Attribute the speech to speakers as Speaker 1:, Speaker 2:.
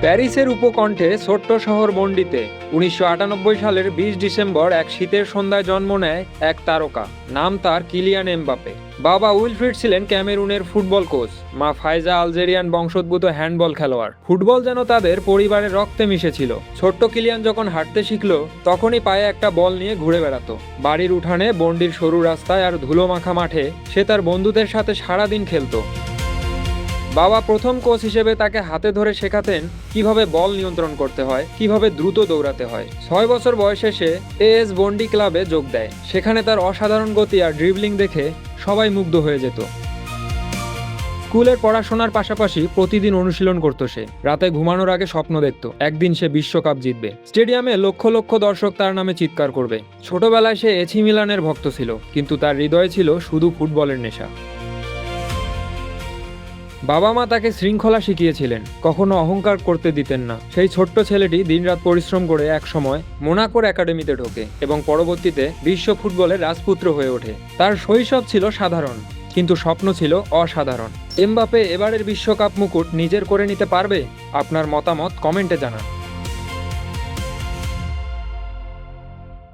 Speaker 1: প্যারিসের উপকণ্ঠে ছোট্ট শহর মন্ডিতে ১৯৯৮ সালের ২০ ডিসেম্বর এক শীতের সন্ধ্যায় জন্ম নেয় এক তারকা। নাম তার কিলিয়ান এমবাপে। বাবা উইলফ্রিড ছিলেন ক্যামেরুনের ফুটবল কোচ, মা ফাইজা আলজেরিয়ান বংশোদ্ভূত হ্যান্ডবল খেলোয়াড়। ফুটবল যেন তাদের পরিবারের রক্তে মিশেছিল। ছোট্ট কিলিয়ান যখন হাঁটতে শিখল, তখনই পায়ে একটা বল নিয়ে ঘুরে বেড়াতো। বাড়ির উঠানে, বন্ডির সরু রাস্তায় আর ধুলো মাখা মাঠে সে তার বন্ধুদের সাথে সারাদিন খেলতো। বাবা প্রথম কোচ হিসেবে তাকে হাতে ধরে শেখাতেন কিভাবে বল নিয়ন্ত্রণ করতে হয়, কিভাবে দ্রুত দৌড়াতে হয়। ৬ বছর বয়সে সে এএস বন্ডি ক্লাবে যোগ দেয়। সেখানে তার অসাধারণ গতি আর ড্রিবলিং দেখে সবাই মুগ্ধ হয়ে যেত। স্কুলের পড়াশোনার পাশাপাশি প্রতিদিন অনুশীলন করত সে। রাতে ঘুমানোর আগে স্বপ্ন দেখত একদিন সে বিশ্বকাপ জিতবে। স্টেডিয়ামে লক্ষ লক্ষ দর্শক তার নামে চিৎকার করবে। ছোটবেলায় সে এসি মিলানের ভক্ত ছিল, কিন্তু তার হৃদয়ে ছিল শুধু ফুটবলের নেশা। বাবা মা তাকে শৃঙ্খলা শিখিয়েছিলেন, কখনো অহংকার করতে দিতেন না। সেই ছোট্ট ছেলেটি দিনরাত পরিশ্রম করে একসময় মোনাকোর একাডেমিতে ঢোকে এবং পরবর্তীতে বিশ্ব ফুটবলের রাজপুত্র হয়ে ওঠে। তার শৈশব ছিল সাধারণ, কিন্তু স্বপ্ন ছিল অসাধারণ। এমবাপে এবারের বিশ্বকাপ মুকুট নিজের করে নিতে পারবে? আপনার মতামত কমেন্টে জানান।